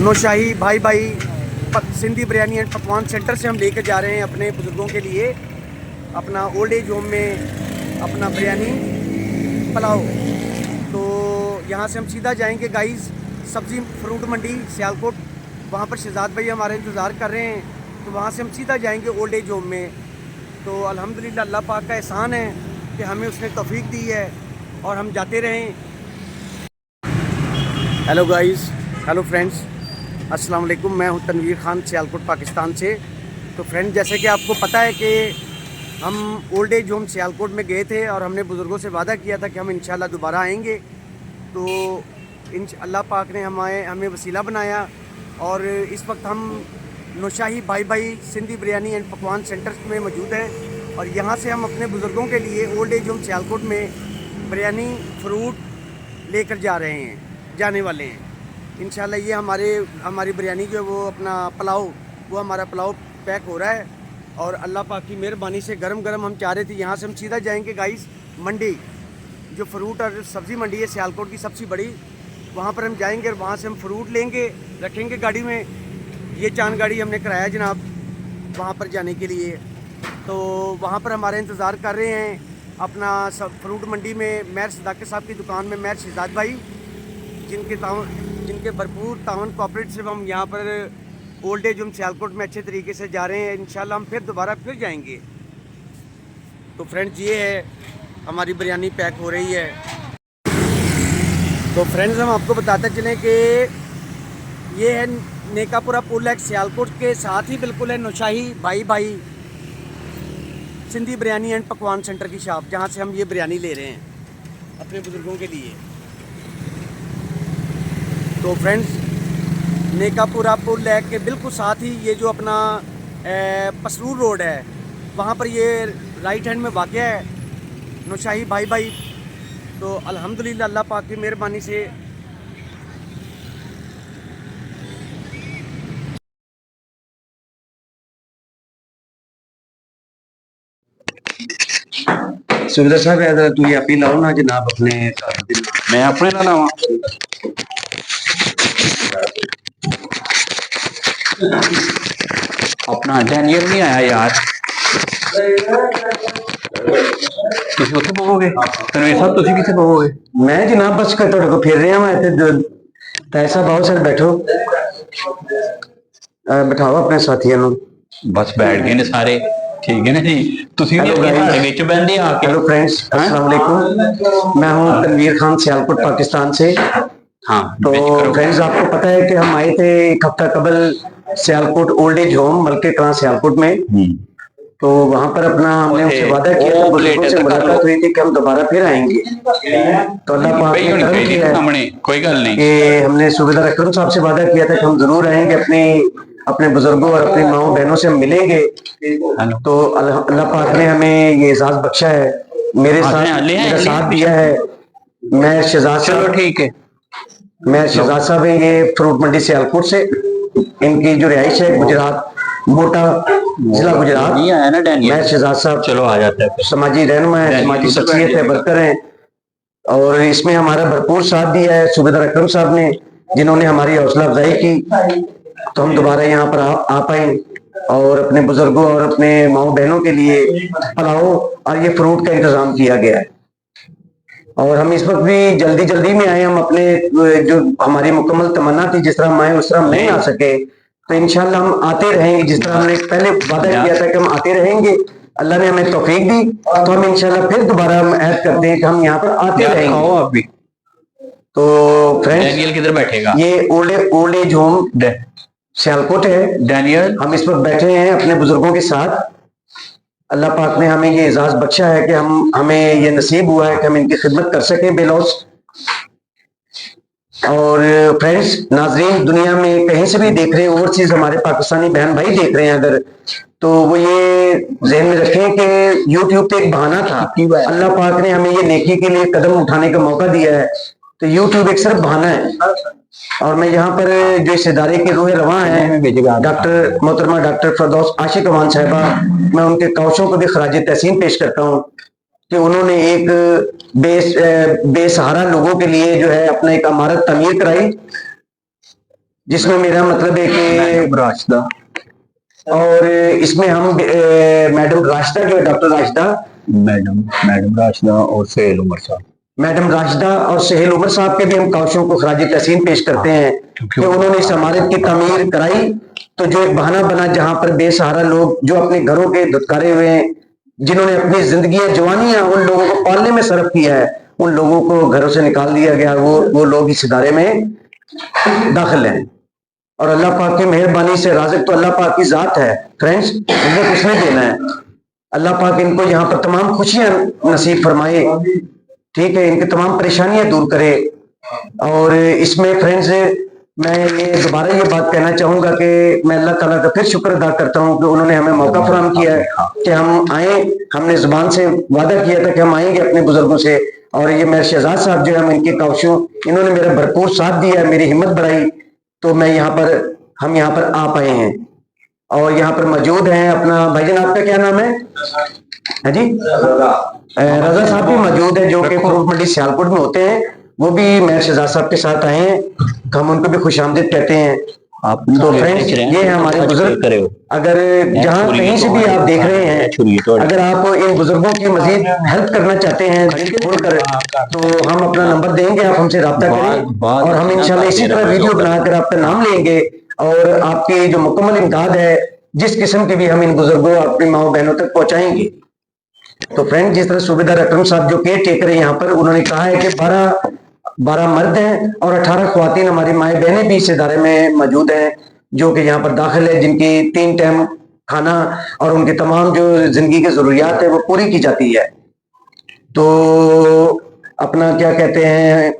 नौशाही भाई भाई सिंधी बिरयानी एंड पकवान सेंटर से हम लेकर जा रहे हैं अपने बुज़ुर्गों के लिए अपना ओल्ड एज होम में अपना बिरयानी पुलाव। तो यहाँ से हम सीधा जाएंगे गाइस सब्ज़ी फ्रूट मंडी सियालकोट। वहाँ पर शहजाद भाई हमारे इंतज़ार कर रहे हैं, तो वहाँ से हम सीधा जाएंगे ओल्ड एज होम में। तो अल्हम्दुलिल्लाह अल्लाह पाक का एहसान है कि हमें उसने तौफीक दी है और हम जाते रहें। हेलो गाइस, हेलो फ्रेंड्स, अस्सलाम वालेकुम। मैं हूं तनवीर खान सियालकोट पाकिस्तान से। तो फ्रेंड, जैसे कि आपको पता है कि हम ओल्ड एज होम सियालकोट में गए थे और हमने बुज़ुर्गों से वादा किया था कि हम इंशाल्लाह दोबारा आएंगे। तो अल्लाह पाक ने हमें वसीला बनाया और इस वक्त हम नौशाही भाई भाई सिंधी बिरयानी एंड पकवान सेंटर में मौजूद हैं और यहाँ से हम अपने बुज़ुर्गों के लिए ओल्ड एज होम सियालकोट में बिरयानी फ्रूट लेकर जाने वाले हैं इंशाल्लाह। ये हमारी बिरयानी जो है वो अपना हमारा पुलाव पैक हो रहा है और अल्लाह पाक की मेहरबानी से गरम गरम हम चाह रहे थे। यहाँ से हम सीधा जाएंगे गाइस मंडी, जो फ्रूट और सब्ज़ी मंडी है सियालकोट की सबसे बड़ी, वहाँ पर हम जाएंगे और वहाँ से हम फ्रूट लेंगे, रखेंगे गाड़ी में। ये चांद गाड़ी हमने कराया जनाब वहाँ पर जाने के लिए। तो वहाँ पर हमारे इंतज़ार कर रहे हैं अपना सब फ्रूट मंडी में महर सदाकत साहब की दुकान में महर शहजाद भाई, जिनके भरपूर तावन कोऑपरेट से हम यहाँ पर ओल्ड एज होम सियालकोट में अच्छे तरीके से जा रहे हैं। इंशाल्लाह हम दोबारा फिर जाएंगे। तो फ्रेंड्स, ये है हमारी बिरयानी पैक हो रही है। तो फ्रेंड्स, हम आपको बताते चलें कि ये है नेकापुरा पुल है सियालकोट के साथ ही बिल्कुल है नौशाही भाई भाई सिंधी बिरयानी एंड पकवान सेंटर की शॉप, जहाँ से हम ये बिरयानी ले रहे हैं अपने बुज़ुर्गों के लिए। तो फ्रेंड्स, नेकापुरा पुल है के बिल्कुल साथ ही ये जो अपना पसरूर रोड है, वहाँ पर ये राइट हैंड में वाक़या है नौशाही भाई भाई। तो अल्हम्दुलिल्लाह अल्लाह पाक की मेहरबानी से सुविधा साहब यार तू अपनी लाओ ना जनाब अपने। मैं अपने ना लावा अपना डैनियल नहीं आया यार। ਤੁਸੀਂ ਉੱਥੇ ਪਵੋਗੇ ਤਨਵੀਰ ਸਾਹਿਬ, ਤੁਸੀਂ ਕਿੱਥੇ ਪਵੋਗੇ? मैं जनाब बस ਤੁਹਾਡੇ ਕੋ फिर रहा मैं इतने पैसा बहुत सर बैठो बिठाओ अपने साथियों ਨੂੰ। बस बैठ गए ने सारे, ठीक है ना जी। ਤੁਸੀਂ ਵੀ ਅੱਗੇ ਸਾਡੇ ਵਿੱਚ ਬੈਠੇ ਆ ਕੇ। हेलो फ्रेंड्स, अस्सलाम वालेकुम। मैं हूं तनवीर खान सियालकोट पाकिस्तान से। हाँ, तो फ्रेंड्स, आपको पता है कि हम आए थे एक हफ्ता कबल Sialkot old age home Malke Kalan Sialkot में। तो वहां पर अपना हमने उससे वादा किया था, बुजुर्गों से मुलाकात हुई थी कि हम दोबारा फिर आएंगे। तो अल्लाह पाक ने करम किया है कोई गल नहीं कि हमने सूबेदार अकरम साहब से वादा किया था कि हम जरूर आएंगे, अपने बुजुर्गों और अपनी माओ बहनों से हम मिलेंगे। तो अल्लाह पाक ने हमें ये एजाज बख्शा है, मेरे साथ दिया है। मैं शहजाद साहब, चलो ठीक है, मैं शहजाद साहब है, ये फ्रूट मंडी सियालकोट से। इनकी जो रिहाइश है गुजरात, मोटा जिला गुजरात। नहीं आया ना डैनियल? मैं शहजाद साहब, चलो आ जाता है। समाजी रहनुमा है, समाजी शख्सियत है, वर्कर है और इसमें हमारा भरपूर साथ दिया है सूबेदार अकरम साहब ने, जिन्होंने हमारी हौसला अफजाई की। तो हम दोबारा यहाँ पर आ पाए और अपने बुजुर्गों और अपने माओ बहनों के लिए पुलाव और ये फ्रूट का इंतजाम किया गया है। और हम इस वक्त भी जल्दी में आए। हम अपने जो हमारी मुकम्मल तमन्ना थी, जिस तरह हम आए उस तरह हम नहीं आ सके, तो इंशाल्लाह हम आते रहेंगे। जिस तरह हमने पहले वादा किया था कि हम आते रहेंगे, अल्लाह ने हमें तौफीक दी, तो हम इंशाल्लाह फिर दोबारा हम ऐड करते हैं कि हम यहाँ पर आते रहेंगे। अभी तो फ्रेंड्स, डैनियल किधर बैठेगा? ये ओल्ड एज होम सियालकोट है। डैनियल, हम इस वक्त बैठे हैं अपने बुजुर्गों के साथ। अल्लाह पाक ने हमें ये एजाज बख्शा है कि हमें ये नसीब हुआ है कि हम इनकी खिदमत कर सकें बेलौस। और फ्रेंड्स, नाजरीन, दुनिया में कहीं से भी देख रहे हैं, ओवरसीज हमारे पाकिस्तानी बहन भाई देख रहे हैं अगर, तो वो ये जहन में रखें कि यूट्यूब पे एक बहाना था। अल्लाह पाक ने हमें ये नेकी के लिए कदम उठाने का मौका दिया है। तो यूट्यूब एक सिर्फ बहाना है। और मैं यहाँ पर जो इस इदारे के रूह रवां है डॉक्टर मोहतरमा डॉक्टर फरदौस आशिक अमान साहिबा, मैं उनके काउशों को भी खराज तहसीन पेश करता हूँ कि उन्होंने एक बेसहारा लोगों के लिए जो है अपना एक इमारत तमीर कराई, जिसमें मेरा मतलब है कि राशिदा, और इसमें हम मैडम राशिदा जो है, डॉक्टर राशिदा, मैडम राशिदा और सोहेल उमर साहब, मैडम राशिदा और सोहेल उमर साहब के भी हम काउशों को खराज तहसीन पेश करते हैं कि उन्होंने इस इमारत की तामीर कराई। तो जो एक बहाना बना जहां पर बेसहारा लोग जो अपने घरों के धुतकारे हुए हैं, जिन्होंने अपनी जिंदगी जवानियां उन लोगों को पालने में सर्फ किया है, उन लोगों को घरों से निकाल दिया गया। वो लोग इस इदारे में दाखिल हैं और अल्लाह पाक की मेहरबानी से राज़िक तो अल्लाह पाक की जात है फ्रेंड्स, इन्हें कुछ नहीं देना है। अल्लाह पाक इनको यहाँ पर तमाम खुशियां नसीब फरमाए, ठीक है, इनकी तमाम परेशानियां दूर करे। और इसमें फ्रेंड्स मैं ये दोबारा ये बात कहना चाहूंगा कि मैं अल्लाह ताला का फिर शुक्र अदा करता हूँ कि उन्होंने हमें मौका फराहम किया है कि हम आए। हमने जुबान से वादा किया था कि हम आएंगे अपने बुजुर्गों से, और ये मेरे शहजाद साहब जो है हम इनके काउशों, इन्होंने मेरा भरपूर साथ दिया, मेरी हिम्मत बढ़ाई, तो मैं हम यहाँ पर आ पाए हैं और यहाँ पर मौजूद हैं। अपना भाईजान आपका क्या नाम है? हाँ जी, रजा साहब भी मौजूद है जो कि फ्रूट मंडी सियालकोट में होते हैं, वो भी मेरे शहजाद साहब के साथ आए हैं, तो हम उनको भी खुशामदीद कहते हैं। आप तो फ्रेंड्स ये है हमारे बुजुर्ग। अगर जहां कहीं से भी आप देख रहे हैं, अगर आप इन बुजुर्गों की मजीद हेल्प करना चाहते हैं फोन कर, तो हम अपना नंबर देंगे, आप हमसे रब्ता करें और हम इंशाल्लाह इसी तरह वीडियो बनाकर आपका नाम लेंगे और आपकी जो मुकम्मल इमदाद है जिस किस्म की भी हम इन बुजुर्गों अपनी माओ बहनों तक पहुंचाएंगे। तो फ्रेंड जिस तरह सूबेदार अकरम साहब जो केयर टेकर है यहाँ पर, उन्होंने कहा है कि 12 मर्द हैं और 18 ख्वातीन हमारी माए बहनें भी इस इदारे में मौजूद हैं जो कि यहाँ पर दाखिल है, जिनकी 3 टाइम खाना और उनकी तमाम जो जिंदगी की जरूरियात है वो पूरी की जाती है। तो अपना क्या कहते हैं,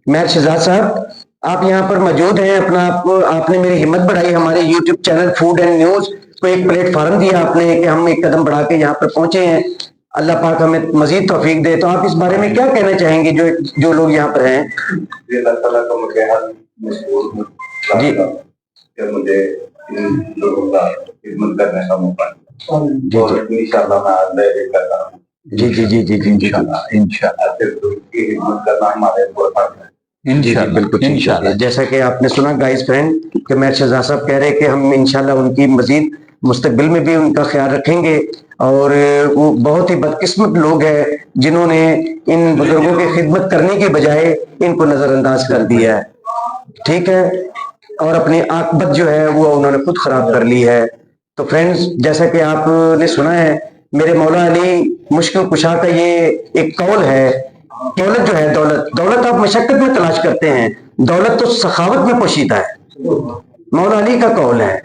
मेहर शहजाद साहब आप यहाँ पर मौजूद हैं, अपना आपने मेरी हिम्मत बढ़ाई, हमारे YouTube channel food and news को एक प्लेटफॉर्म दिया आपने कि हम एक कदम बढ़ा के यहाँ पर पहुंचे हैं। अल्लाह पाक हमें मजीद तौफीक दे। तो आप इस बारे में क्या कहना चाहेंगे जो लोग यहाँ पर हैं? अल्लाह ताला का मैं मशहूर हूँ जी, कि मुझे इन लोगों का खिदमत करने का मौका जी और इंशाल्लाह मैं आगे करता हूँ। जी जी जी जी जी इंशाल्लाह की खिदमत करना हमारे ऊपर फर्ज है। इंशाल्लाह, बिल्कुल इंशाल्लाह। जैसा कि आपने सुना गाइस फ्रेंड कि मेरे शहजाद साहब कह रहे हैं कि हम इंशाल्लाह उनकी मजीद मुस्तकबिल में भी उनका ख्याल रखेंगे। और वो बहुत ही बदकिस्मत लोग हैं जिन्होंने इन बुजुर्गों की खिदमत करने की बजाय इनको नजरअंदाज कर दिया है, ठीक है, और अपनी आकबत जो है वो उन्होंने खुद खराब कर ली है। तो फ्रेंड्स जैसा कि आपने सुना है, मेरे मौला अली मुश्किल कुशा का ये एक कौल है, दौलत जो है, दौलत आप मशक्कत में तलाश करते हैं, दौलत तो सखावत में पोशीदा है। मौला अली का कौल है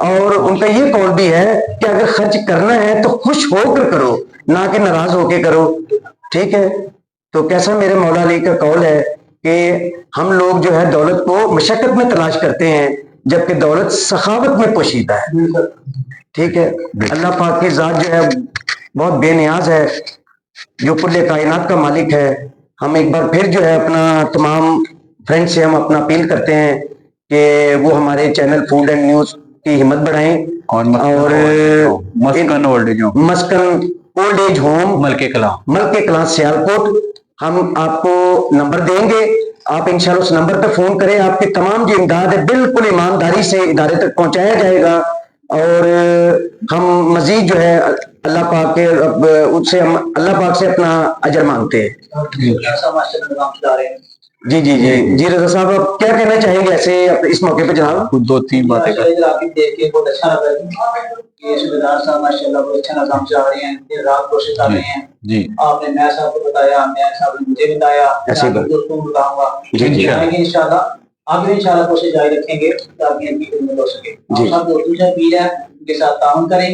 और उनका ये कौल भी है कि अगर खर्च करना है तो खुश होकर करो, ना कि नाराज होकर करो, ठीक है। तो कैसा मेरे मौला अली का कौल है कि हम लोग जो है दौलत को मशक्कत में तलाश करते हैं जबकि दौलत सखावत में पोशीदा है, ठीक है। अल्लाह पाक की जात जो है बहुत बेनियाज है, जो कुल्ले कायनात का मालिक है। हम एक बार फिर जो है अपना तमाम फ्रेंड से हम अपना अपील करते हैं कि वो हमारे चैनल फूड एंड न्यूज की हिम्मत बढ़ाएं और Maskan old age home Malke Kalan Sialkot, हम आपको नंबर देंगे, आप इंशाल्लाह उस नंबर पर फोन करें, आपकी तमाम जो इमदाद है बिल्कुल ईमानदारी से इदारे तक पहुंचाया जाएगा। और हम मजीद जो है अल्लाह पाक के उससे हम अल्लाह पाक से अपना अजर मांगते हैं। जी जी जी जी रजा साहब आप क्या कहना चाहेंगे ऐसे इस मौके पे जनाब? कुछ 2-3 बातें देख के बहुत अच्छा लगा कि सूबेदार साहब माशाल्लाह बहुत अच्छा निजाम चला रहे हैं, दिन रात कोशिश कर रहे हैं जी। आपने मैं साहब को बताया, मैं साहब ने मुझे बताया, ऐसी बात दोस्तों को बताऊंगा जी जी इंशाल्लाह आगे इंशाल्लाह कोशिश जारी रखेंगे ताकि इनकी खिदमत हो सके। जी। सब दोस्तों से अपील है उनके साथ ताउन करें।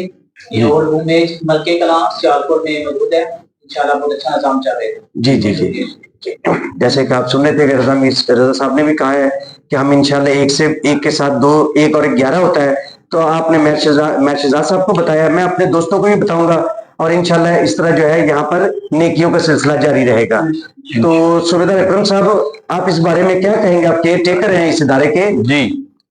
ये old home age Malke Kalan Sialkot में मौजूद है, इंशाल्लाह बहुत अच्छा निजाम चल रहा है। जी जी जी जैसे कि आप सुन रहे थे कि रजा साहब ने भी कहा है कि हम इंशाल्लाह एक के साथ 2, 1 और 11 होता है। तो आपने मेहर शहजाद साहब को बताया, मैं अपने दोस्तों को भी बताऊंगा और इंशाल्लाह इस तरह जो है यहाँ पर नेकियों का सिलसिला जारी रहेगा। तो सूबेदार अकरम साहब आप इस बारे में क्या कहेंगे? आप केयर टेकर हैं इस इदारे के जी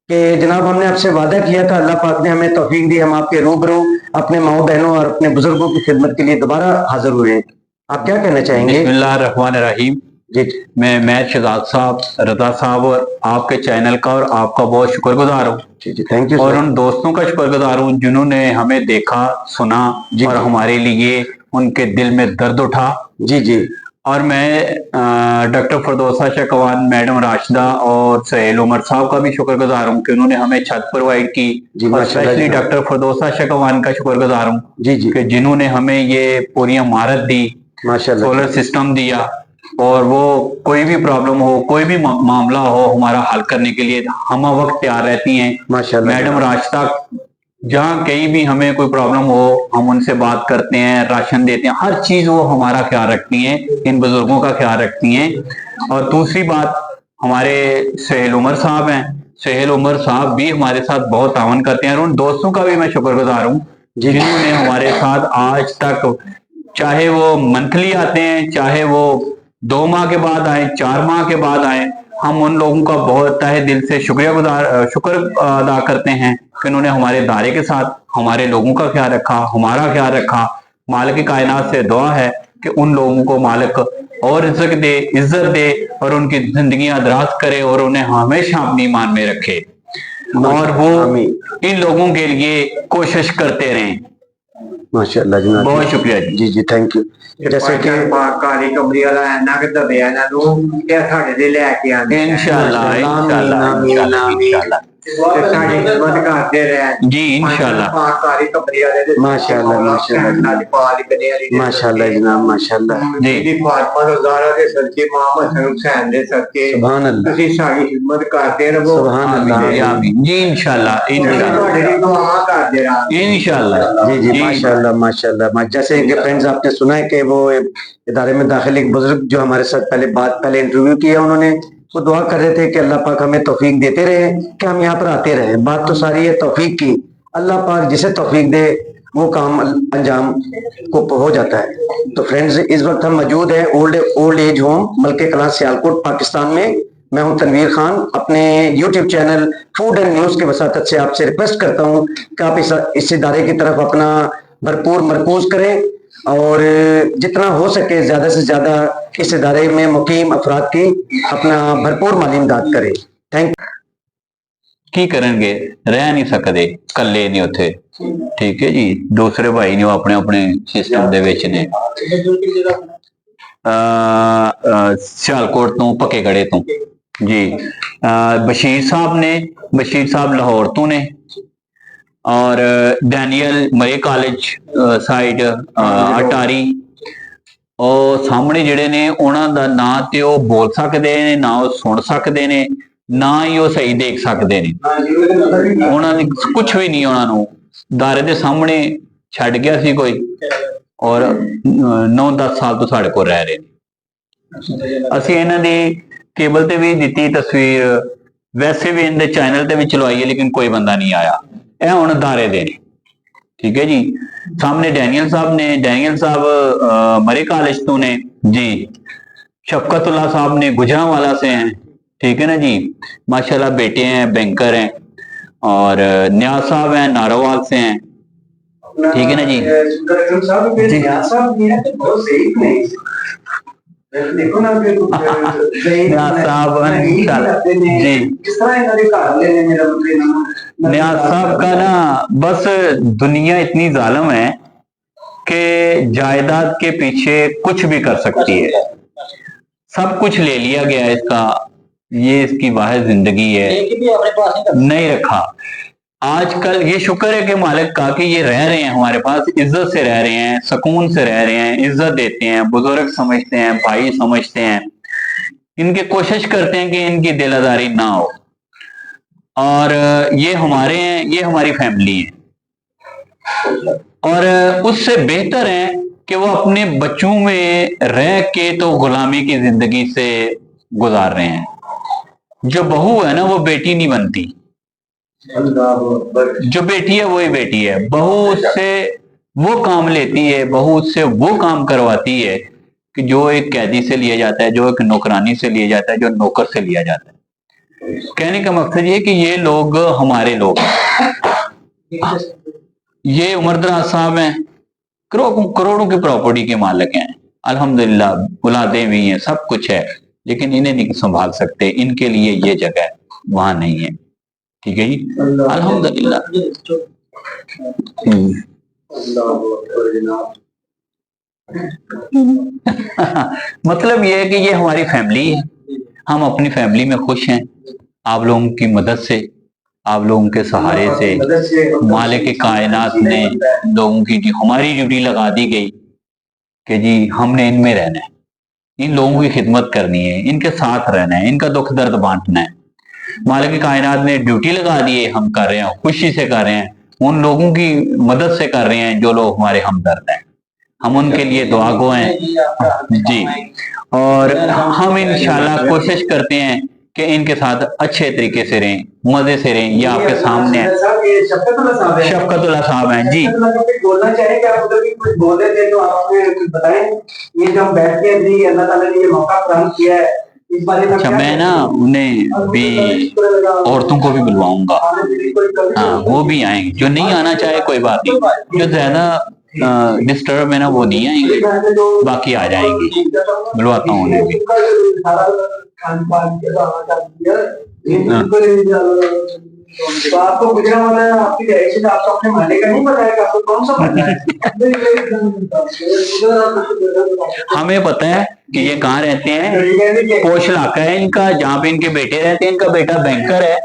कि जनाब हमने आपसे वादा किया था, अल्लाह पाक ने हमें तौफीक दी, हम आपके रूबरू अपने माओ बहनों और अपने बुजुर्गों की खिदमत के लिए दोबारा हाजिर हुए हैं। आप क्या कहना चाहेंगे? बिस्मिल्लाहिर्रहमानिर्रहीम। जी मैं शहजाद साहब, रजा साहब और आपके चैनल का और आपका बहुत शुक्रगुजार हूँ। जी जी, थैंक यू और सर। उन दोस्तों का शुक्रगुजार हूँ जिन्होंने हमें देखा, सुना जी, और जी। हमारे लिए उनके दिल में दर्द उठा। जी जी और मैं डॉक्टर फरदौसा शकवान, मैडम राशिदा और सहेल उमर साहब का भी शुक्रगुजार हूँ कि उन्होंने हमें छत प्रोवाइड की। जी, और माशाल्लाह स्पेशली जनाब। डॉक्टर फरदौसा शकवान का शुक्रगुजार हूँ जी जी, कि जिन्होंने हमें ये पूरी इमारत दी, माशाल्लाह सोलर जी। सिस्टम दिया, और वो कोई भी प्रॉब्लम हो, कोई भी मामला हो, हमारा हल करने के लिए हम वक्त तैयार रहती हैं। माशाल्लाह मैडम जनाब। राशिदा जहाँ कहीं भी हमें कोई प्रॉब्लम हो, हम उनसे बात करते हैं, राशन देते हैं, हर चीज वो हमारा ख्याल रखती हैं, इन बुजुर्गों का ख्याल रखती हैं। और दूसरी बात, हमारे सहेल उमर साहब हैं, सहेल उमर साहब भी हमारे साथ बहुत तावन करते हैं। और उन दोस्तों का भी मैं शुक्रगुजार हूँ जी। जिन्होंने हमारे साथ आज तक, चाहे वो मंथली आते हैं, चाहे वो 2 माह के बाद आए, 4 माह के बाद आए, हम उन लोगों का बहुत तहे दिल से शुक्र अदा करते हैं कि उन्होंने हमारे दायरे के साथ हमारे लोगों का ख्याल रखा, हमारा ख्याल रखा। मालिक कायनात से दुआ है कि उन लोगों को मालिक और इज्जत दे और उनकी जिंदगियां दराज करे और उन्हें हमेशा अपनी ईमान में रखे, और वो आमीन। इन लोगों के लिए कोशिश करते रहें। माशाल्लाह जनाब। बहुत शुक्रिया जी। जी जी, थैंक यू। जैसे कि काली कमरी वाला इन्ना कि दबिया इन्हां नूं कि साडे ते लेके आंदे इंशाल्लाह इंशाल्लाह इंशाल्लाह इंशाल्लाह ते साडी खिदमत करदे रहे जी इंशाल्लाह। काली कमरी वाले दे माशाल्लाह माशाल्लाह जनाब। माशाल्लाह जनाब, माशाल्लाह जी। जी फातिमा ज़हरा दे सदके, मोहम्मद हसन हुसैन दे सदके सुभान अल्लाह। तुसीं साडी खिदमत करदे रहो। सुभान अल्लाह। आमीन आमीन जी इंशाल्लाह इंशाल्लाह तुहाडे लिए दुआवां करदे रहांगे इंशाल्लाह। जी जी, माशाल्लाह माशाल्लाह। जैसे कि फ्रेंड्स आपने सुना है कि वो इदारे में दाखिल एक बुजुर्ग जो हमारे साथ पहले इंटरव्यू किया, उन्होंने वो दुआ कर रहे थे कि अल्लाह पाक हमें तौफीक देते रहे कि हम यहाँ पर आते रहे। बात तो सारी है तौफीक की। अल्लाह पाक जिसे तौफीक दे वो काम अंजाम को हो जाता है। तो फ्रेंड्स, इस वक्त हम मौजूद हैं old age home Malke Kalan Sialkot Pakistan में। मैं हूं तनवीर खान। अपने YouTube channel food and news के वसातत से आपसे रिक्वेस्ट करता हूं कि आप इस इदारे की तरफ अपना भरपूर मरकूज करें और जितना हो सके ज्यादा से ज्यादा इस इदारे में मुकीम अफराद की अपना भरपूर माली इमदाद करें। थैंक की करेंगे, रह नहीं सकते कल्ले नहीं उथे। ठीक है जी, दूसरे भाई ने अपने अपने सिस्टम दे विच ने। सियालकोट तो पक्के गड़े तो जी। बशीर साहब लाहौर तो ने, और डैनियल मरे कॉलेज साइड अटारी। और सामने जिहड़े ने उन्हां दा ना ते वो बोल सकते ने, ना वो सुन सकते ने, ना ही वो सही देख सकते ने। उन्हां दी कुछ भी नहीं, उन्हां नूं दारे दे सामने छड्ड गया सी कोई, और 9-10 साल तो साडे कोल रह रहे ने। असीं इन्हां दी केबल ते भी दित्ती तस्वीर, वैसे भी इनके चैनल ते भी चलवाई है, लेकिन कोई बंदा नहीं आया। यह हुण दारे दे ने। ठीक है जी। सामने डैनियल साहब मरे कॉलेज तो ने जी। शफकतुल्लाह साहब ने गुजरांवाला से हैं। ठीक है ना जी, माशाल्लाह बेटे हैं, बैंकर हैं। और न्याज साहब हैं, नारोवाल से हैं। ठीक है ना जी। देखो ना न्याज साहब जी, न्याज साहब का ना बस दुनिया इतनी जालिम है कि जायदाद के पीछे कुछ भी कर सकती है। सब कुछ ले लिया गया है इसका, ये इसकी वाहिद जिंदगी है, नहीं रखा। आजकल ये शुक्र है कि मालिक का कि ये रह रहे हैं हमारे पास, इज्जत से रह रहे हैं, सुकून से रह रहे हैं, इज्जत देते हैं, बुजुर्ग समझते हैं, भाई समझते हैं। इनके कोशिश करते हैं कि इनकी दिलादारी ना हो, और ये हमारे हैं, ये हमारी फैमिली है। और उससे बेहतर है कि वो अपने बच्चों में रह के तो गुलामी की जिंदगी से गुजार रहे हैं। जो बहू है ना वो बेटी नहीं बनती, जो बेटी है वही बेटी है। बहू उससे वो काम लेती है, बहू उससे वो काम करवाती है कि जो एक कैदी से लिया जाता है, जो एक नौकरानी से लिया जाता है, जो नौकर से लिया जाता है। कहने का मकसद ये कि ये लोग हमारे लोग हैं। ये उमर दराज साहब हैं, करोड़ों की प्रॉपर्टी के मालिक हैं। अल्हम्दुलिल्लाह औलादें भी हैं, सब कुछ है, लेकिन इन्हें नहीं संभाल सकते। इनके लिए ये जगह वहां नहीं है। ठीक है जी, अल्हम्दुलिल्लाह। मतलब ये है कि ये हमारी फैमिली है, हम अपनी फैमिली में खुश हैं। आप लोगों की मदद से, आप लोगों के सहारे से मालिक कायनात ने लोगों की हमारी ड्यूटी लगा दी गई कि जी हमने इनमें रहना है, इन लोगों की खिदमत करनी है, इनके साथ रहना है, इनका दुख दर्द बांटना है। मालिक कायनात ने ड्यूटी लगा दी है, हम कर रहे हैं, खुशी से कर रहे हैं, उन लोगों की मदद से कर रहे हैं जो लोग हमारे हमदर्द हैं। हम उनके लिए दुआ गो हैं जी, और हम इंशाल्लाह कोशिश करते हैं कि इनके साथ अच्छे तरीके से रहें, मजे से रहें। ये आपके सामने है, शफकतुल्लाह साहब हैं जी। बोलना चाहिए कि आप उधर भी कुछ बोल रहे थे, तो आप कुछ बताएं। ये जब बैठ के भी अल्लाह ताला ने ये मौका प्रदान किया है, इस बारे में अच्छा, मैं ना उन्हें भी, औरतों को भी बुलवाऊंगा, हाँ वो भी आएंगे। जो नहीं आना चाहे कोई बात नहीं, जो ज्यादा डिस्टर्ब है ना वो नहीं आएंगे, बाकी आ जाएंगे, बुलवाता हूँ उन्हें भी। तो आपको गुजरावाला आपकी डायरेक्शन, आपको अपने महल्ले का नहीं पता है कि आपको कौन सा महल्ला है? हमें पता है कि ये कहाँ रहते हैं, पोश इलाका है इनका, जहाँ पे इनके बेटे रहते हैं। इनका बेटा बैंकर है,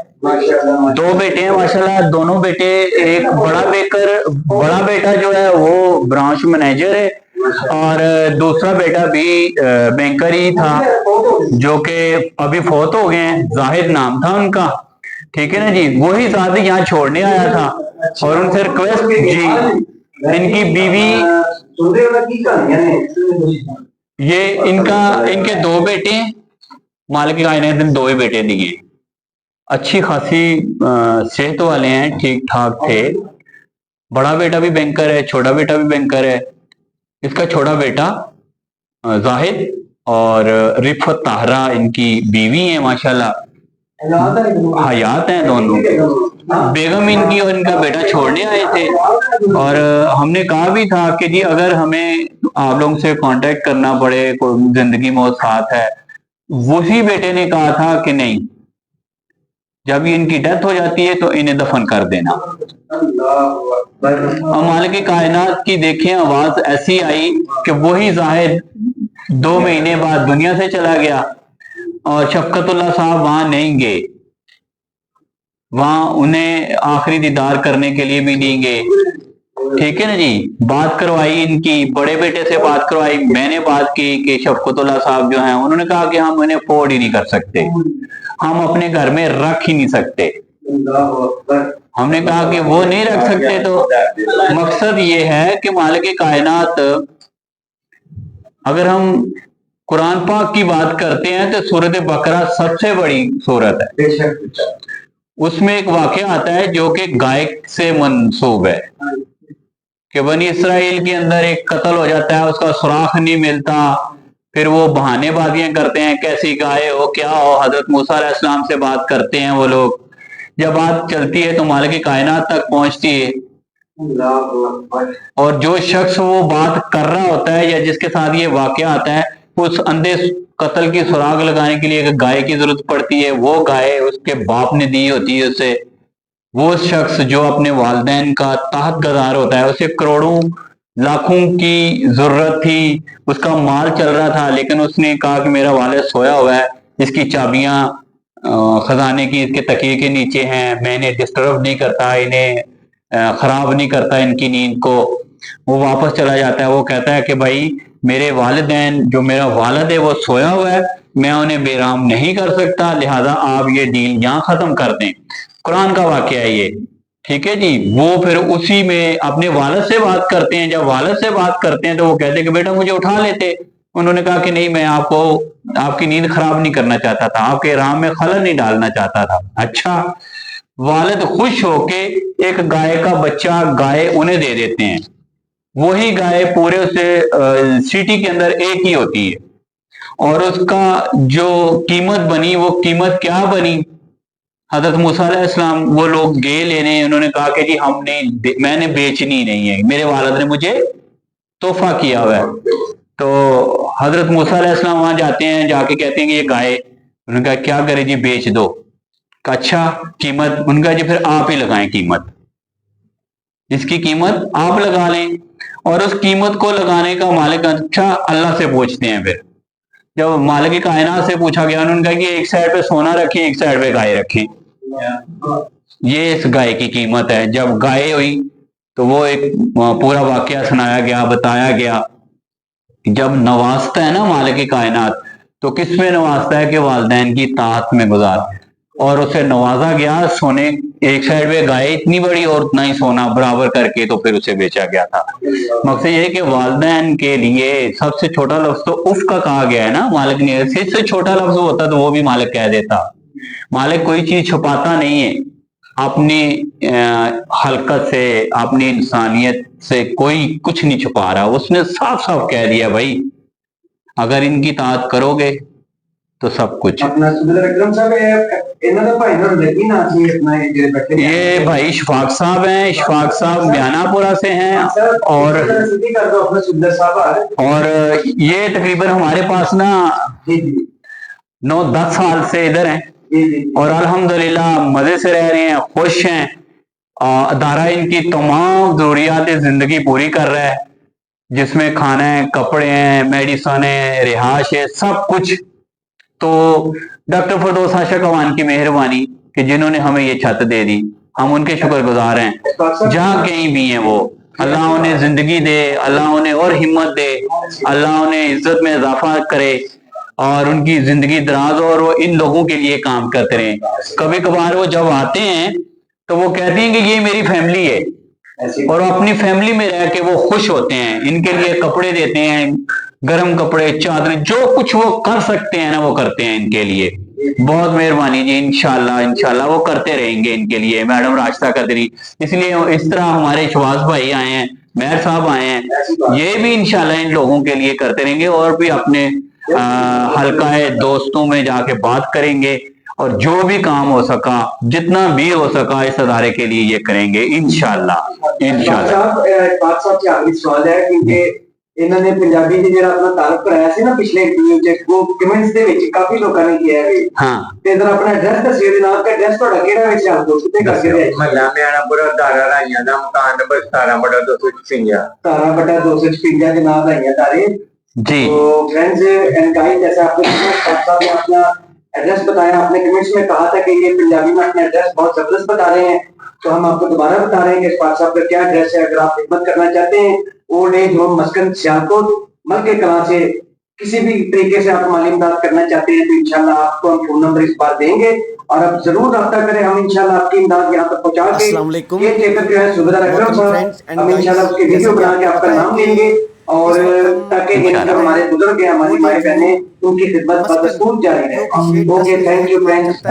2 बेटे हैं माशाल्लाह, दोनों बेटे, एक बड़ा बेटा जो है वो ब्रांच मैनेजर है, और दूसरा बेटा भी बैंकर ही था, जो कि अभी फौत हो गए हैं। जाहिद नाम था उनका, ठीक है ना जी। वही साथ यहाँ छोड़ने आया था, और उनसे रिक्वेस्ट जी, इनकी बीवी, ये इनके 2 बेटे, मालिक कायनात ने 2 ही बेटे दिए, अच्छी खासी सेहत वाले हैं, ठीक ठाक थे। बड़ा बेटा भी बैंकर है, छोटा बेटा भी बैंकर है। इसका छोटा बेटा जाहिद और रिफत ताहरा इनकी बीवी है माशाल्लाह, हयात हैं दोनों। बेगम इनकी और इनका बेटा छोड़ने आए थे, और हमने कहा भी था कि जी अगर हमें आप लोगों से कांटेक्ट करना पड़े, कोई जिंदगी मौत साथ है, वही बेटे ने कहा था कि नहीं, जब इनकी डेथ हो जाती है तो इन्हें दफन कर देना। और मालिक कायनात की देखें आवाज ऐसी आई कि वही जाहिद 2 महीने बाद दुनिया से चला गया, और शफकतुल्लाह साहब वहां नहीं गए, वहां उन्हें आखिरी दीदार करने के लिए भी नहीं गए। ठीक है ना जी। बात करवाई इनकी, बड़े बेटे से बात करवाई, मैंने बात की कि शफकतुल्लाह साहब जो हैं, उन्होंने कहा कि हम उन्हें अफोर्ड ही नहीं कर सकते, हम अपने घर में रख ही नहीं सकते। हमने कहा कि वो नहीं रख सकते, तो मकसद ये है कि मालिक कायनात, अगर हम कुरान पाक की बात करते हैं तो सूरत बकरा सबसे बड़ी सूरत है। उसमें एक वाकया आता है जो कि गाय से मंसूब है, कि बनी इसराइल के अंदर एक कत्ल हो जाता है, उसका सुराख नहीं मिलता, फिर वो बहानेबाजियां करते हैं, कैसी गाय हो, क्या हो, हजरत मूसा अलैहिस्सलाम से बात करते हैं वो लोग। जब बात चलती है तो मालिक कायनात तक पहुंचती है, और जो शख्स वो बात कर रहा होता है या जिसके साथ ये वाकया आता है, उस अंधे कत्ल की सुराग लगाने के लिए एक गाय की जरूरत पड़ती है। वो गाय उसके बाप ने दी होती है उसे। वो शख्स जो अपने वालिदैन का ताहत गजार होता है, उसे करोड़ों लाखों की जरूरत थी, उसका माल चल रहा था, लेकिन उसने कहा कि मेरा वालिद सोया हुआ है, इसकी चाबियां खजाने की इसके तकिए के नीचे हैं, मैं इन्हें डिस्टर्ब नहीं करता, इन्हें खराब नहीं करता इनकी नींद को। वो वापस चला जाता है। वो कहता है कि भाई मेरे वालिदैन, जो मेरा वालिद है वो सोया हुआ है, मैं उन्हें बेराम नहीं कर सकता, लिहाजा आप ये डील यहाँ खत्म कर दें। कुरान का वाकया है ये, ठीक है जी। वो फिर उसी में अपने वालिद से बात करते हैं। जब वालिद से बात करते हैं तो वो कहते हैं कि बेटा मुझे उठा लेते। उन्होंने कहा कि नहीं, मैं आपको आपकी नींद खराब नहीं करना चाहता था, आपके राम में खलल नहीं डालना चाहता था। अच्छा, वालिद खुश होके एक गाय का बच्चा गाय उन्हें दे देते हैं। वही गाय पूरे उसे सिटी के अंदर एक ही होती है, और उसका जो कीमत बनी, वो कीमत क्या बनी, हजरत मूसा अलैहिस्सलाम वो लोग गए लेने। उन्होंने कहा कि जी हमने मैंने बेचनी नहीं है, मेरे वालिद ने मुझे तोहफा किया हुआ है। तो हजरत मूसा अलैहिस्सलाम वहां जाते हैं, जाके कहते हैं कि ये गाय, उन्होंने कहा क्या करे जी, बेच दो। कहा अच्छा, कीमत? उनका जी फिर आप ही लगाएं कीमत, इसकी कीमत आप लगा लें। और उस कीमत को लगाने का मालिक अच्छा अल्लाह से पूछते हैं। फिर जब मालिक कायनात से पूछा गया, उन्होंने कहा कि एक साइड पे सोना रखें, एक साइड पे गाय रखें, ये इस गाय की कीमत है। जब गाय हुई तो वो एक पूरा वाकया सुनाया गया, बताया गया। जब नवाजता है ना मालिक कायनात, तो किस में नवाजता है कि वालिदैन की ताहत में गुजार, और उसे नवाजा गया सोने, एक साइड पे गाय इतनी बड़ी और उतना ही सोना बराबर करके, तो फिर उसे बेचा गया था। मकसद ये है कि वालिदैन के लिए सबसे छोटा लफ्ज तो उफ का कहा गया है ना, मालिक ने इससे छोटा लफ्ज होता तो वो भी मालिक कह देता। मालिक कोई चीज छुपाता नहीं है, अपनी हलकत से, अपनी इंसानियत से कोई कुछ नहीं छुपा रहा। उसने साफ साफ कह दिया भाई अगर इनकी ताअत करोगे तो सब कुछ। अपना सुबेदार अकरम साहब इन्हां दा भाई नाम लगी ना सी अपना ये बैठे, ये भाई इशफाक साहब हैं, इशफाक साहब ब्यानापुरा से हैं। और ये तकरीबन हमारे पास ना 9-10 साल से इधर हैं, और अल्हम्दुलिल्लाह मजे से रह रहे हैं, खुश हैं। अदारा इनकी तमाम जरूरियात जिंदगी पूरी कर रहा है, जिसमें खाना है, कपड़े हैं, मेडिसन है, रिहाश है, सब कुछ। तो डॉक्टर फरदौस आशा कवान की मेहरबानी कि जिन्होंने हमें ये छत दे दी, हम उनके शुक्रगुजार हैं। जहाँ कहीं भी हैं वो, अल्लाह उन्हें जिंदगी दे, अल्लाह उन्हें और हिम्मत दे, अल्लाह उन्हें इज्जत में इजाफा करे और उनकी जिंदगी दराज, और वो इन लोगों के लिए काम करते रहें। कभी कभार वो जब आते हैं तो वो कहते हैं कि ये मेरी फैमिली है, और अपनी फैमिली में रह के वो खुश होते हैं। इनके लिए कपड़े देते हैं, गर्म कपड़े, चादरें, जो कुछ वो कर सकते हैं ना वो करते हैं इनके लिए। बहुत मेहरबानी जी, इंशाल्लाह इंशाल्लाह वो करते रहेंगे इनके लिए। मैडम रास्ता करते रही, इसलिए इस तरह हमारे शवाज भाई आए हैं, मेहर साहब आए हैं, ये भी इंशाल्लाह इन लोगों के लिए करते रहेंगे, और भी अपने हल्का दोस्तों में जाके बात करेंगे, और जो भी काम हो सका, जितना भी हो सका इस अदारे के लिए ये करेंगे इंशाल्लाह इंशाल्लाह। बात साहब से आखिरी सवाल है क्योंकि इन्होंने पंजाबी जी ਜਿਹੜਾ ਆਪਣਾ ਤਾਰਫ ਕਰਾਇਆ ਸੀ ਨਾ ਪਿਛਲੇ ਇੰਟਰਵਿਊ ਚ, ਉਹ ਕਮੈਂਟਸ ਦੇ ਵਿੱਚ ਕਾਫੀ ਲੋਕਾਂ ਨੇ ਕਿਹਾ ਹੈ ਹਾਂ ਤੇ ਇਧਰ ਆਪਣਾ ਐਡਰੈਸ ਦੱਸਿਓ ਜਨਾਬ, ਕਿ ਐਡਰੈਸ ਤੁਹਾਡਾ ਕਿਹੜਾ ਵਿੱਚ ਆਪ ਦੋ ਕਿਤੇ ਕਰਕੇ ਦੇ ਮਹੱਲਾ ਮਿਆਣਾਪੁਰਾ, ਦਾਰਾ ਰਾਈਆਂ ਦਾ, ਮਕਾਨ ਨੰਬਰ 17/256, तारा बटा 256 जनाब राइया तारे जी। तो फ्रेंड्स एंड गाइस, जैसे आपको ने अपना एड्रेस बताया, आपने कमेंट्स में कहा था कि ये पंजाबी में अपना एड्रेस बहुत जबरदस्त बता रहे हैं, तो हम आपको दोबारा बता रहे हैं कि इस्फाक साहब का क्या एड्रेस है। अगर आप खिदमत करना चाहते हैं, old age home Maskan Sialkot Malke Kalan से किसी भी तरीके से आप माली इमदाद करना चाहते हैं, तो इंशाल्लाह आपको हम फोन नंबर इस बार देंगे, और आप जरूर रब्ता करें, हम इंशाल्लाह आपकी इमदाद यहाँ तक पहुंचा के अस्सलाम वालेकुम। ये टेकर जो है सुबेदार अकरम साहब, हम इंशाल्लाह उसके वीडियो बना के आपका नाम लेंगे, और ताकि हमारे बुजुर्ग हैं, हमारी माई बहनें, उनकी खिदमत बदस्तूर जारी रहे। Okay, thank you friends.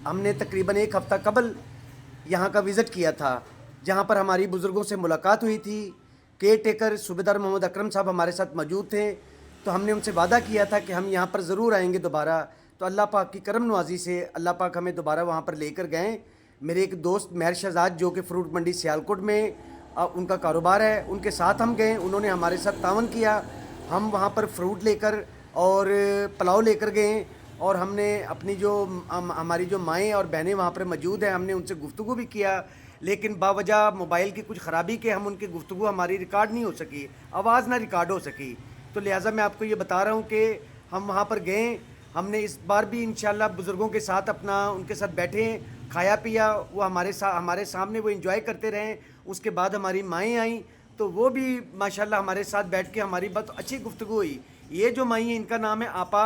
हमने तकरीबन एक हफ्ता कबल यहाँ का विज़िट किया था, जहाँ पर हमारी बुज़ुर्गों से मुलाकात हुई थी। केयर टेकर सूबेदार मोहम्मद अकरम साहब हमारे साथ मौजूद थे, तो हमने उनसे वादा किया था कि हम यहाँ पर ज़रूर आएंगे दोबारा। तो अल्लाह पाक की करम नवाजी से अल्लाह पाक हमें दोबारा वहाँ पर लेकर गए। मेरे एक दोस्त मेहर शहजाद जो कि फ्रूट मंडी सियालकोट में उनका कारोबार है, उनके साथ हम गए, उन्होंने हमारे साथ तावन किया। हम वहाँ पर फ्रूट लेकर और पुलाव लेकर गए, और हमने अपनी जो हमारी जो माएँ और बहनें वहाँ पर मौजूद हैं, हमने उनसे गुफ्तगू भी किया, लेकिन बावजह मोबाइल की कुछ ख़राबी के हम उनकी गुफ्तगू हमारी रिकॉर्ड नहीं हो सकी, आवाज़ ना रिकॉर्ड हो सकी। तो लिहाजा मैं आपको ये बता रहा हूँ कि हम वहाँ पर गए, हमने इस बार भी इंशाल्लाह बुज़ुर्गों के साथ अपना उनके साथ बैठे, खाया पिया, वो हमारे सामने वो एंजॉय करते रहें। उसके बाद हमारी माएँ आईं, तो वो भी माशाल्लाह हमारे साथ बैठ के हमारी बहुत अच्छी गुफ्तगू हुई। ये जो माई है, इनका नाम है आपा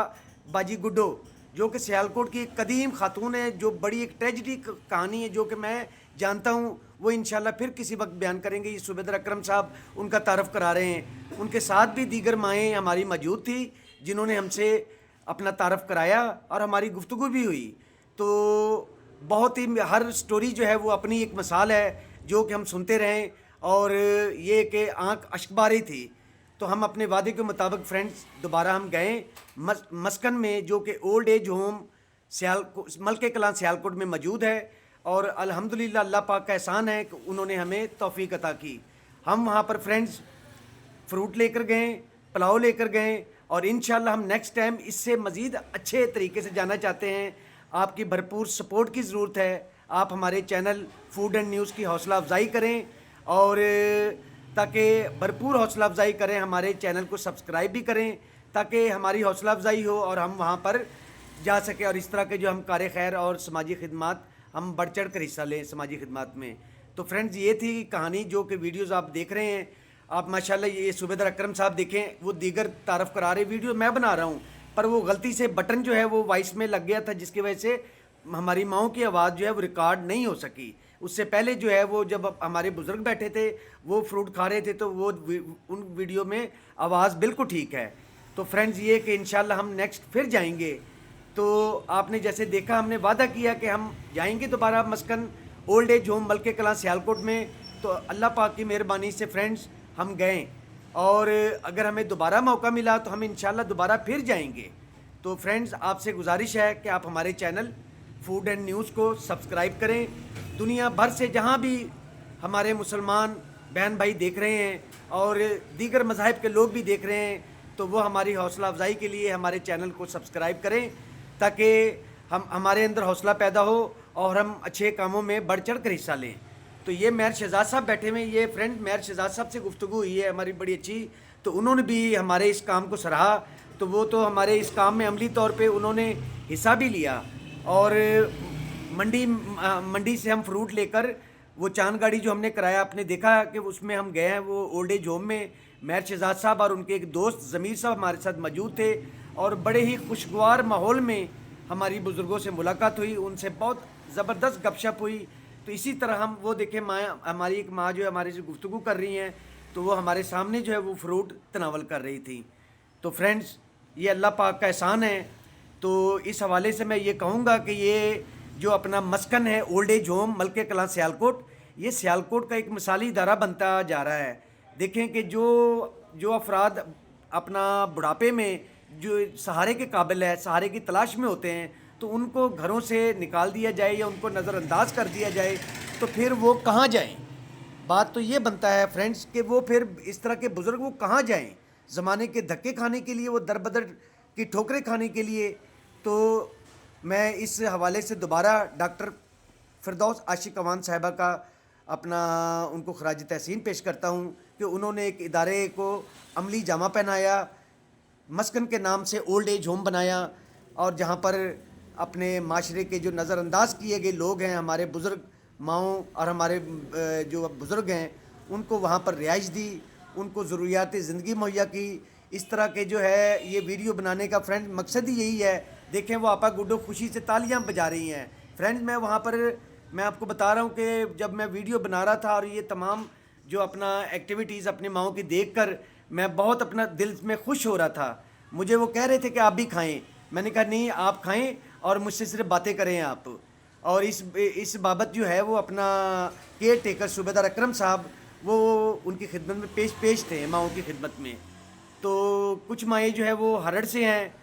बाजी गुड्डो, जो कि सियालकोट की एक कदीम खातून है, जो बड़ी एक ट्रेजिडी कहानी है जो कि मैं जानता हूँ, वो इंशाल्लाह फिर किसी वक्त बयान करेंगे। ये सूबेदार अकरम साहब उनका तारफ़ करा रहे हैं। उनके साथ भी दीगर माएँ हमारी मौजूद थी, जिन्होंने हमसे अपना तारफ़ कराया और हमारी गुफ्तगू भी हुई। तो बहुत ही हर स्टोरी जो है वो अपनी एक मिसाल है जो कि हम सुनते रहें, और ये कि आँख अश्कबारी थी। तो हम अपने वादे के मुताबिक फ्रेंड्स दोबारा हम गए मस्कन में, जो कि old age home Malke Kalan Sialkot में मौजूद है, और अल्हम्दुलिल्लाह अल्लाह पाक का एहसान है कि उन्होंने हमें तौफीक अता की। हम वहाँ पर फ्रेंड्स फ्रूट लेकर गए, पुलाव लेकर गए और इंशाल्लाह हम नेक्स्ट टाइम इससे मज़ीद अच्छे तरीके से जाना चाहते हैं। आपकी भरपूर सपोर्ट की ज़रूरत है। आप हमारे चैनल फूड एंड न्यूज़ की हौसला अफजाई करें और ताकि भरपूर हौसला अफजाई करें, हमारे चैनल को सब्सक्राइब भी करें ताकि हमारी हौसला अफजाई हो और हम वहाँ पर जा सकें और इस तरह के जो हम कार खैर और समाजी खिदमत हम बढ़ चढ़ कर हिस्सा लें समाजी खिदमत में। तो फ्रेंड्स, ये थी कहानी जो कि वीडियोज़ आप देख रहे हैं। आप माशाल्लाह ये सूबेदार अकरम साहब देखें, वो दीगर तारफ़ करा रहे, वीडियो मैं बना रहा हूँ पर वो गलती से बटन जो है वो वॉइस में लग गया था, जिसकी वजह से हमारी माओं की आवाज़ जो है वो रिकॉर्ड नहीं हो सकी। उससे पहले जो है वो जब हमारे बुज़ुर्ग बैठे थे वो फ्रूट खा रहे थे तो वो उन वीडियो में आवाज़ बिल्कुल ठीक है। तो फ्रेंड्स, ये कि इंशाल्लाह हम नेक्स्ट फिर जाएंगे। तो आपने जैसे देखा, हमने वादा किया कि हम जाएंगे दोबारा Maskan old age home Malke Kalan Sialkot में। तो अल्लाह पाक की मेहरबानी से फ्रेंड्स हम गए और अगर हमें दोबारा मौका मिला तो हम इंशाल्लाह दोबारा फिर जाएंगे। तो फ्रेंड्स, आपसे गुजारिश है कि आप हमारे चैनल फूड एंड न्यूज़ को सब्सक्राइब करें। दुनिया भर से जहाँ भी हमारे मुसलमान बहन भाई देख रहे हैं और दीगर मज़ाहिब के लोग भी देख रहे हैं तो वो हमारी हौसला अफजाई के लिए हमारे चैनल को सब्सक्राइब करें ताकि हमारे अंदर हौसला पैदा हो और हम अच्छे कामों में बढ़ चढ़ कर हिस्सा लें। तो ये मेहर शहजाद साहब बैठे हुए, ये फ्रेंड मेहर शहजाद साहब से गुफ्तगू हुई है हमारी बड़ी अच्छी। तो उन्होंने भी हमारे इस काम को सराहा। तो वो तो हमारे इस काम में अमली तौर पे उन्होंने हिस्सा भी लिया और मंडी से हम फ्रूट लेकर वो चांद गाड़ी जो हमने कराया, आपने देखा कि उसमें हम गए हैं वो ओल्ड एज होम में। मेहर शहजाद साहब और उनके एक दोस्त ज़मीर साहब हमारे साथ मौजूद थे और बड़े ही खुशगवार माहौल में हमारी बुज़ुर्गों से मुलाकात हुई, उनसे बहुत ज़बरदस्त गपशप हुई। तो इसी तरह हम वो देखें, माँ हमारी एक माँ जो है हमारे से गुफ्तगू कर रही हैं तो वो हमारे सामने जो है वो फ्रूट तनावल कर रही थी। तो फ्रेंड्स, ये अल्लाह पाक का एहसान है। तो इस हवाले से मैं ये कहूँगा कि ये जो अपना मस्कन है old age home Malke Kalan Sialkot, ये सियालकोट का एक मिसाली इदारा बनता जा रहा है। देखें कि जो अफराद अपना बुढ़ापे में जो सहारे के काबिल है, सहारे की तलाश में होते हैं, तो उनको घरों से निकाल दिया जाए या उनको नज़रअंदाज कर दिया जाए तो फिर वो कहाँ जाएं। बात तो ये बनता है फ्रेंड्स कि वो फिर इस तरह के बुज़ुर्ग वो कहाँ जाएं, ज़माने के धक्के खाने के लिए, वो दरबदर की ठोकरें खाने के लिए। तो मैं इस हवाले से दोबारा डॉक्टर फिरदौस आशिक अवान साहिबा का अपना उनको खराज तहसीन पेश करता हूँ कि उन्होंने एक इदारे को अमली जामा पहनाया, मस्कन के नाम से ओल्ड एज होम बनाया और जहाँ पर अपने माशरे के जो नज़रअंदाज किए गए लोग हैं, हमारे बुज़ुर्ग माओं और हमारे जो बुज़ुर्ग हैं, उनको वहाँ पर रिहाइश दी, उनको ज़रूरियात ज़िंदगी मुहैया की। इस तरह के जो है ये वीडियो बनाने का फ्रेंड मकसद ही यही है। देखें, वो आपा गुड्डो खुशी से तालियां बजा रही हैं। फ्रेंड्स, मैं वहाँ पर मैं आपको बता रहा हूँ कि जब मैं वीडियो बना रहा था और ये तमाम जो अपना एक्टिविटीज़ अपनी माओं की देखकर मैं बहुत अपना दिल में खुश हो रहा था। मुझे वो कह रहे थे कि आप भी खाएं, मैंने कहा नहीं, आप खाएं और मुझसे सिर्फ बातें करें आप। और इस बाबत जो है वो अपना केयर टेकर सूबेदार अकरम साहब वो उनकी खिदमत में पेश थे माओं की खिदमत में। तो कुछ माएँ जो है वो हरड़ से हैं